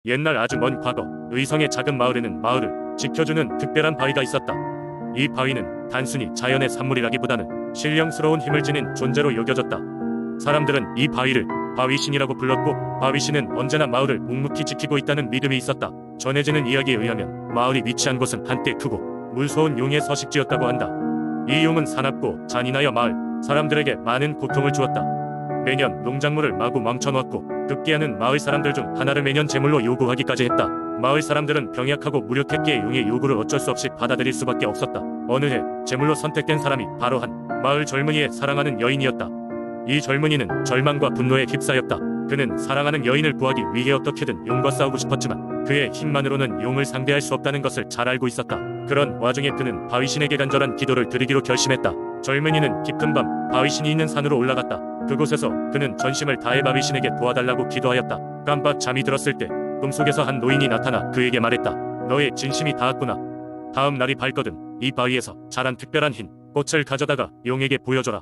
옛날 아주 먼 과거, 의성의 작은 마을에는 마을을 지켜주는 특별한 바위가 있었다. 이 바위는 단순히 자연의 산물이라기보다는 신령스러운 힘을 지닌 존재로 여겨졌다. 사람들은 이 바위를 바위신이라고 불렀고, 바위신은 언제나 마을을 묵묵히 지키고 있다는 믿음이 있었다. 전해지는 이야기에 의하면 마을이 위치한 곳은 한때 크고 무서운 용의 서식지였다고 한다. 이 용은 사납고 잔인하여 마을 사람들에게 많은 고통을 주었다. 매년 농작물을 마구 망쳐놓았고, 급기야는 마을 사람들 중 하나를 매년 제물로 요구하기까지 했다. 마을 사람들은 병약하고 무력했기에 용의 요구를 어쩔 수 없이 받아들일 수밖에 없었다. 어느 해 제물로 선택된 사람이 바로 한 마을 젊은이의 사랑하는 여인이었다. 이 젊은이는 절망과 분노에 휩싸였다. 그는 사랑하는 여인을 구하기 위해 어떻게든 용과 싸우고 싶었지만 그의 힘만으로는 용을 상대할 수 없다는 것을 잘 알고 있었다. 그런 와중에 그는 바위신에게 간절한 기도를 드리기로 결심했다. 젊은이는 깊은 밤 바위신이 있는 산으로 올라갔다. 그곳에서 그는 전심을 다해 바위신에게 도와달라고 기도하였다. 깜빡 잠이 들었을 때 꿈속에서 한 노인이 나타나 그에게 말했다. 너의 진심이 닿았구나. 다음 날이 밝거든 이 바위에서 자란 특별한 흰 꽃을 가져다가 용에게 보여줘라.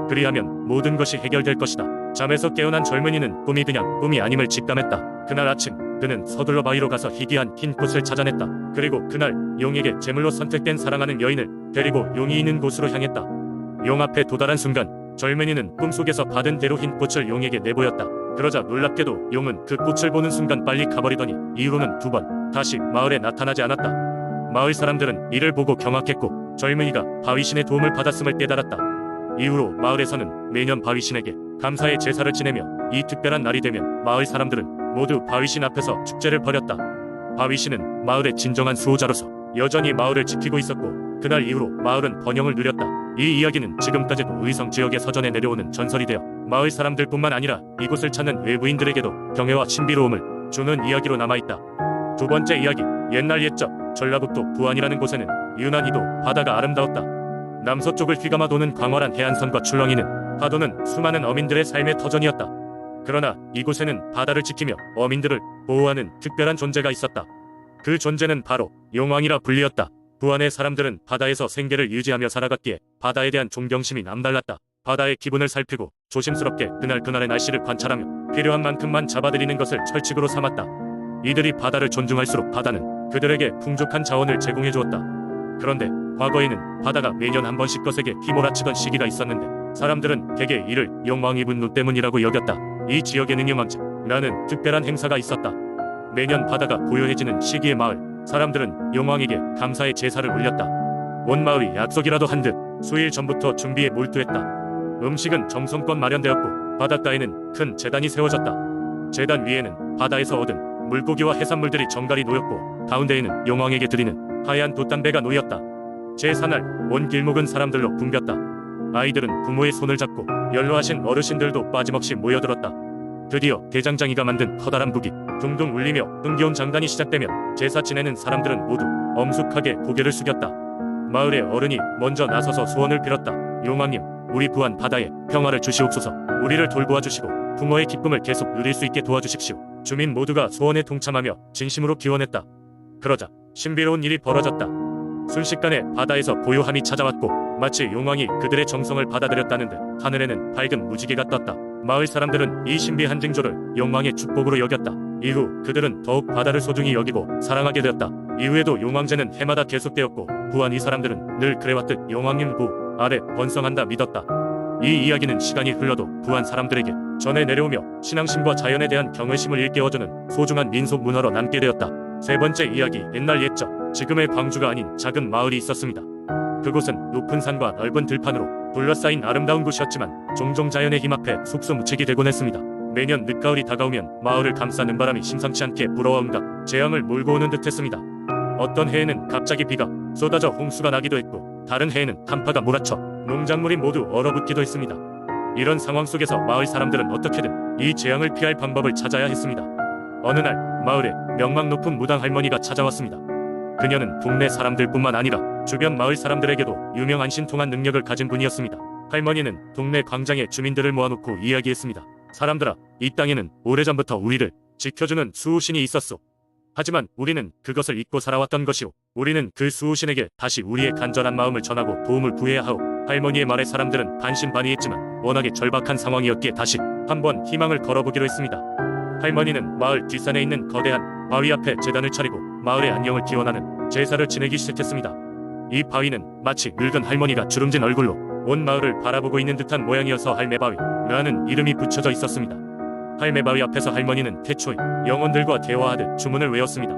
그리하면 모든 것이 해결될 것이다. 잠에서 깨어난 젊은이는 꿈이 그냥 꿈이 아님을 직감했다. 그날 아침 그는 서둘러 바위로 가서 희귀한 흰 꽃을 찾아냈다. 그리고 그날 용에게 제물로 선택된 사랑하는 여인을 데리고 용이 있는 곳으로 향했다. 용 앞에 도달한 순간 젊은이는 꿈속에서 받은 대로 흰 꽃을 용에게 내보였다. 그러자 놀랍게도 용은 그 꽃을 보는 순간 빨리 가버리더니 이후로는 두 번 다시 마을에 나타나지 않았다. 마을 사람들은 이를 보고 경악했고, 젊은이가 바위신의 도움을 받았음을 깨달았다. 이후로 마을에서는 매년 바위신에게 감사의 제사를 지내며 이 특별한 날이 되면 마을 사람들은 모두 바위신 앞에서 축제를 벌였다. 바위신은 마을의 진정한 수호자로서 여전히 마을을 지키고 있었고, 그날 이후로 마을은 번영을 누렸다. 이 이야기는 지금까지도 의성 지역의 서전에 내려오는 전설이 되어 마을 사람들뿐만 아니라 이곳을 찾는 외부인들에게도 경외와 신비로움을 주는 이야기로 남아있다. 두 번째 이야기, 옛날 옛적 전라북도 부안이라는 곳에는 유난히도 바다가 아름다웠다. 남서쪽을 휘감아 도는 광활한 해안선과 출렁이는 파도는 수많은 어민들의 삶의 터전이었다. 그러나 이곳에는 바다를 지키며 어민들을 보호하는 특별한 존재가 있었다. 그 존재는 바로 용왕이라 불리었다. 부안의 사람들은 바다에서 생계를 유지하며 살아갔기에 바다에 대한 존경심이 남달랐다. 바다의 기분을 살피고 조심스럽게 그날의 날씨를 관찰하며 필요한 만큼만 잡아들이는 것을 철칙으로 삼았다. 이들이 바다를 존중할수록 바다는 그들에게 풍족한 자원을 제공해 주었다. 그런데 과거에는 바다가 매년 한 번씩 거세게 휘몰아치던 시기가 있었는데 사람들은 대개 이를 용왕이 분노 때문이라고 여겼다. 이 지역에는 용왕제라는 특별한 행사가 있었다. 매년 바다가 고요해지는 시기의 마을 사람들은 용왕에게 감사의 제사를 올렸다. 온 마을이 약속이라도 한 듯 수일 전부터 준비에 몰두했다. 음식은 정성껏 마련되었고 바닷가에는 큰 제단이 세워졌다. 제단 위에는 바다에서 얻은 물고기와 해산물들이 정갈이 놓였고 가운데에는 용왕에게 드리는 하얀 돛담배가 놓였다. 제사날 온 길목은 사람들로 붐볐다. 아이들은 부모의 손을 잡고 연로하신 어르신들도 빠짐없이 모여들었다. 드디어 대장장이가 만든 커다란 북이 둥둥 울리며 흥겨운 장단이 시작되면 제사 지내는 사람들은 모두 엄숙하게 고개를 숙였다. 마을의 어른이 먼저 나서서 소원을 빌었다. 용왕님, 우리 부안 바다에 평화를 주시옵소서. 우리를 돌보아 주시고 부모의 기쁨을 계속 누릴 수 있게 도와주십시오. 주민 모두가 소원에 동참하며 진심으로 기원했다. 그러자 신비로운 일이 벌어졌다. 순식간에 바다에서 고요함이 찾아왔고 마치 용왕이 그들의 정성을 받아들였다는 듯 하늘에는 밝은 무지개가 떴다. 마을 사람들은 이 신비한 징조를 용왕의 축복으로 여겼다. 이후 그들은 더욱 바다를 소중히 여기고 사랑하게 되었다. 이후에도 용왕제는 해마다 계속되었고 부안 이 사람들은 늘 그래왔듯 용왕님 부 아래 번성한다 믿었다. 이 이야기는 시간이 흘러도 부안 사람들에게 전해 내려오며 신앙심과 자연에 대한 경외심을 일깨워주는 소중한 민속 문화로 남게 되었다. 세 번째 이야기, 옛날 옛적 지금의 광주가 아닌 작은 마을이 있었습니다. 그곳은 높은 산과 넓은 들판으로 둘러싸인 아름다운 곳이었지만 종종 자연의 힘 앞에 속수무책이 되곤 했습니다. 매년 늦가을이 다가오면 마을을 감싸는 바람이 심상치 않게 불어와 온갖 재앙을 몰고 오는 듯했습니다. 어떤 해에는 갑자기 비가 쏟아져 홍수가 나기도 했고 다른 해에는 한파가 몰아쳐 농작물이 모두 얼어붙기도 했습니다. 이런 상황 속에서 마을 사람들은 어떻게든 이 재앙을 피할 방법을 찾아야 했습니다. 어느 날 마을에 명망 높은 무당 할머니가 찾아왔습니다. 그녀는 동네 사람들뿐만 아니라 주변 마을 사람들에게도 유명한 신통한 능력을 가진 분이었습니다. 할머니는 동네 광장에 주민들을 모아놓고 이야기했습니다. 사람들아, 이 땅에는 오래전부터 우리를 지켜주는 수호신이 있었소. 하지만 우리는 그것을 잊고 살아왔던 것이오. 우리는 그 수호신에게 다시 우리의 간절한 마음을 전하고 도움을 구해야 하오. 할머니의 말에 사람들은 반신반의했지만 워낙에 절박한 상황이었기에 다시 한번 희망을 걸어보기로 했습니다. 할머니는 마을 뒷산에 있는 거대한 바위 앞에 제단을 차리고 마을의 안녕을 기원하는 제사를 지내기 시작했습니다. 이 바위는 마치 늙은 할머니가 주름진 얼굴로 온 마을을 바라보고 있는 듯한 모양이어서 할매바위라는 이름이 붙여져 있었습니다. 할매바위 앞에서 할머니는 태초에 영혼들과 대화하듯 주문을 외웠습니다.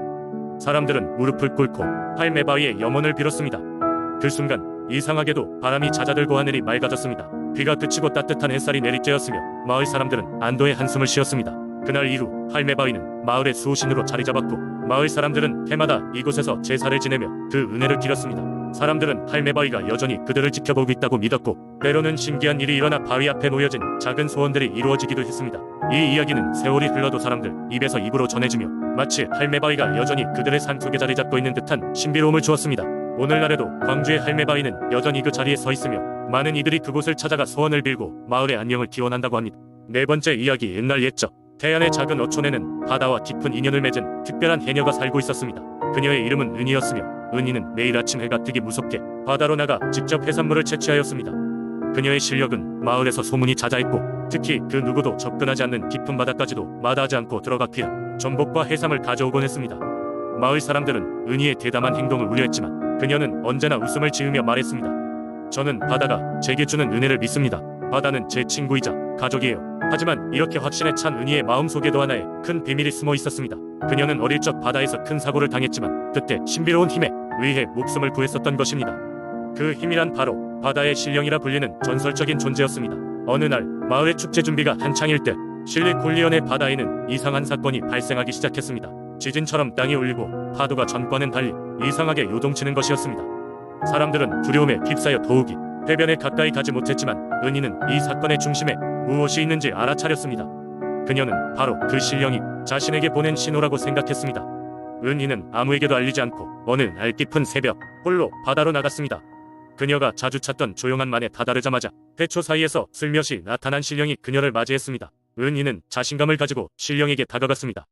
사람들은 무릎을 꿇고 할매바위의 영혼을 빌었습니다. 그 순간 이상하게도 바람이 잦아들고 하늘이 맑아졌습니다. 비가 그치고 따뜻한 햇살이 내리쬐었으며 마을 사람들은 안도의 한숨을 쉬었습니다. 그날 이후 할매바위는 마을의 수호신으로 자리 잡았고 마을 사람들은 해마다 이곳에서 제사를 지내며 그 은혜를 빌었습니다. 사람들은 할매바위가 여전히 그들을 지켜보고 있다고 믿었고 때로는 신기한 일이 일어나 바위 앞에 놓여진 작은 소원들이 이루어지기도 했습니다. 이 이야기는 세월이 흘러도 사람들 입에서 입으로 전해지며 마치 할매바위가 여전히 그들의 삶속에 자리 잡고 있는 듯한 신비로움을 주었습니다. 오늘날에도 광주의 할매바위는 여전히 그 자리에 서 있으며 많은 이들이 그곳을 찾아가 소원을 빌고 마을의 안녕을 기원한다고 합니다. 네 번째 이야기. 옛날 옛적 태안의 작은 어촌에는 바다와 깊은 인연을 맺은 특별한 해녀가 살고 있었습니다. 그녀의 이름은 은희였으며 은희는 매일 아침 해가 뜨기 무섭게 바다로 나가 직접 해산물을 채취하였습니다. 그녀의 실력은 마을에서 소문이 자자했고 특히 그 누구도 접근하지 않는 깊은 바다까지도 마다하지 않고 들어가 귀한 전복과 해삼을 가져오곤 했습니다. 마을 사람들은 은희의 대담한 행동을 우려했지만 그녀는 언제나 웃음을 지으며 말했습니다. 저는 바다가 제게 주는 은혜를 믿습니다. 바다는 제 친구이자 가족이에요. 하지만 이렇게 확신에 찬 은희의 마음속에도 하나의 큰 비밀이 숨어 있었습니다. 그녀는 어릴 적 바다에서 큰 사고를 당했지만 그때 신비로운 힘에 의해 목숨을 구했었던 것입니다. 그 힘이란 바로 바다의 신령이라 불리는 전설적인 존재였습니다. 어느 날 마을의 축제 준비가 한창일 때 실리콜리언의 바다에는 이상한 사건이 발생하기 시작했습니다. 지진처럼 땅이 울리고 파도가 전과는 달리 이상하게 요동치는 것이었습니다. 사람들은 두려움에 휩싸여 더욱이 해변에 가까이 가지 못했지만 은희는 이 사건의 중심에 무엇이 있는지 알아차렸습니다. 그녀는 바로 그 신령이 자신에게 보낸 신호라고 생각했습니다. 은희는 아무에게도 알리지 않고 어느 날 깊은 새벽 홀로 바다로 나갔습니다. 그녀가 자주 찾던 조용한 만에 다다르자마자 해초 사이에서 슬며시 나타난 신령이 그녀를 맞이했습니다. 은희는 자신감을 가지고 신령에게 다가갔습니다.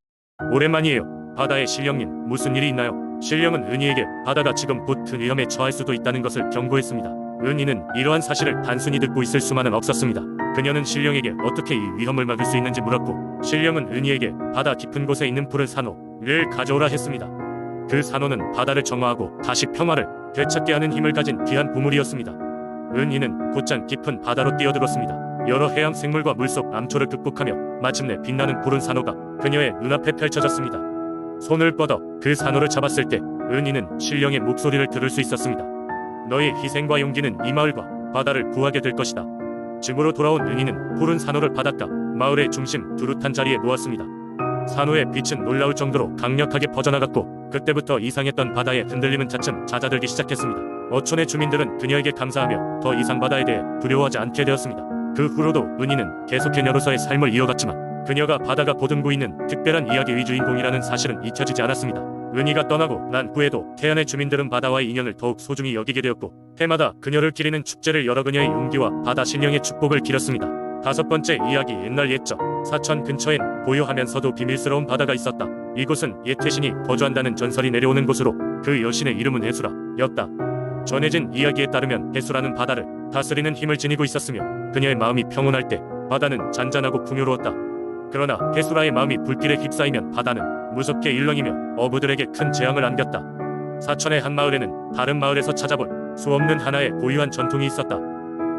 오랜만이에요. 바다의 신령님, 무슨 일이 있나요? 신령은 은희에게 바다가 지금 곧 큰 위험에 처할 수도 있다는 것을 경고했습니다. 은희는 이러한 사실을 단순히 듣고 있을 수만은 없었습니다. 그녀는 신령에게 어떻게 이 위험을 막을 수 있는지 물었고 신령은 은희에게 바다 깊은 곳에 있는 푸른 산호를 가져오라 했습니다. 그 산호는 바다를 정화하고 다시 평화를 되찾게 하는 힘을 가진 귀한 보물이었습니다. 은희는 곧장 깊은 바다로 뛰어들었습니다. 여러 해양 생물과 물속 암초를 극복하며 마침내 빛나는 푸른 산호가 그녀의 눈앞에 펼쳐졌습니다. 손을 뻗어 그 산호를 잡았을 때 은희는 신령의 목소리를 들을 수 있었습니다. 너의 희생과 용기는 이 마을과 바다를 구하게 될 것이다. 집으로 돌아온 은희는 푸른 산호를 바닷가 마을의 중심 두루탄 자리에 놓았습니다. 산호의 빛은 놀라울 정도로 강력하게 퍼져나갔고 그때부터 이상했던 바다의 흔들림은 차츰 잦아들기 시작했습니다. 어촌의 주민들은 그녀에게 감사하며 더 이상 바다에 대해 두려워하지 않게 되었습니다. 그 후로도 은희는 계속 해녀로서의 삶을 이어갔지만 그녀가 바다가 보듬고 있는 특별한 이야기의 주인공이라는 사실은 잊혀지지 않았습니다. 은희가 떠나고 난 후에도 태안의 주민들은 바다와의 인연을 더욱 소중히 여기게 되었고 해마다 그녀를 기리는 축제를 열어 그녀의 용기와 바다 신령의 축복을 기렸습니다. 다섯 번째 이야기. 옛날 옛적 사천 근처엔 고요하면서도 비밀스러운 바다가 있었다. 이곳은 옛 태신이 거주한다는 전설이 내려오는 곳으로 그 여신의 이름은 해수라였다. 전해진 이야기에 따르면 해수라는 바다를 다스리는 힘을 지니고 있었으며 그녀의 마음이 평온할 때 바다는 잔잔하고 풍요로웠다. 그러나 해수라의 마음이 불길에 휩싸이면 바다는 무섭게 일렁이며 어부들에게 큰 재앙을 안겼다. 사천의 한 마을에는 다른 마을에서 찾아볼 수 없는 하나의 고유한 전통이 있었다.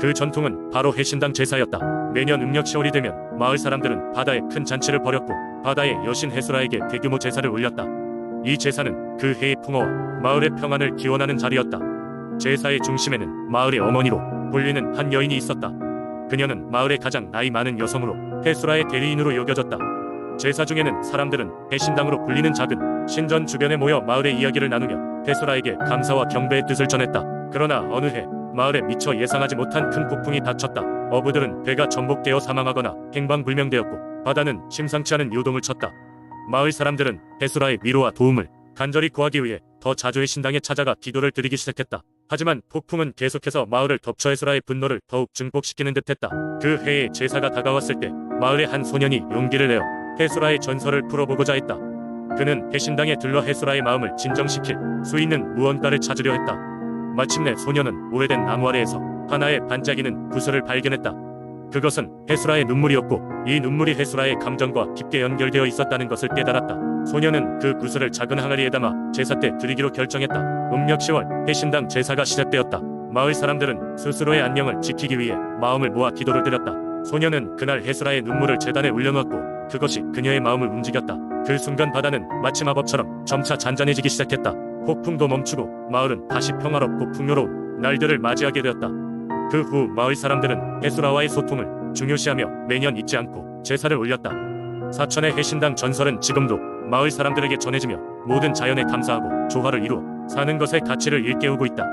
그 전통은 바로 해신당 제사였다. 매년 음력 10월이 되면 마을 사람들은 바다에 큰 잔치를 벌였고 바다의 여신 해수라에게 대규모 제사를 올렸다. 이 제사는 그 해의 풍어와 마을의 평안을 기원하는 자리였다. 제사의 중심에는 마을의 어머니로 불리는 한 여인이 있었다. 그녀는 마을의 가장 나이 많은 여성으로 해수라의 대리인으로 여겨졌다. 제사 중에는 사람들은 해신당으로 불리는 작은 신전 주변에 모여 마을의 이야기를 나누며 해수라에게 감사와 경배의 뜻을 전했다. 그러나 어느 해 마을에 미처 예상하지 못한 큰 폭풍이 닥쳤다. 어부들은 배가 전복되어 사망하거나 행방불명되었고 바다는 심상치 않은 요동을 쳤다. 마을 사람들은 해수라의 위로와 도움을 간절히 구하기 위해 더 자주 해신당에 찾아가 기도를 드리기 시작했다. 하지만 폭풍은 계속해서 마을을 덮쳐 해수라의 분노를 더욱 증폭시키는 듯했다. 그 해에 제사가 다가왔을 때 마을의 한 소년이 용기를 내어 해수라의 전설을 풀어보고자 했다. 그는 해신당에 들러 해수라의 마음을 진정시킬 수 있는 무언가를 찾으려 했다. 마침내 소년은 오래된 나무 아래에서 하나의 반짝이는 구슬을 발견했다. 그것은 해수라의 눈물이었고 이 눈물이 해수라의 감정과 깊게 연결되어 있었다는 것을 깨달았다. 소녀는 그 구슬을 작은 항아리에 담아 제사 때 드리기로 결정했다. 음력 10월 해신당 제사가 시작되었다. 마을 사람들은 스스로의 안녕을 지키기 위해 마음을 모아 기도를 드렸다. 소녀는 그날 헤스라의 눈물을 제단에 올려놓았고 그것이 그녀의 마음을 움직였다. 그 순간 바다는 마치 마법처럼 점차 잔잔해지기 시작했다. 폭풍도 멈추고 마을은 다시 평화롭고 풍요로운 날들을 맞이하게 되었다. 그 후 마을 사람들은 헤스라와의 소통을 중요시하며 매년 잊지 않고 제사를 올렸다. 사천의 해신당 전설은 지금도 마을 사람들에게 전해지며 모든 자연에 감사하고 조화를 이루어 사는 것의 가치를 일깨우고 있다.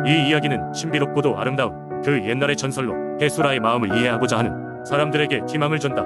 이 이야기는 신비롭고도 아름다운 그 옛날의 전설로 헤스라의 마음을 이해하고자 하는 사람들에게 희망을 준다.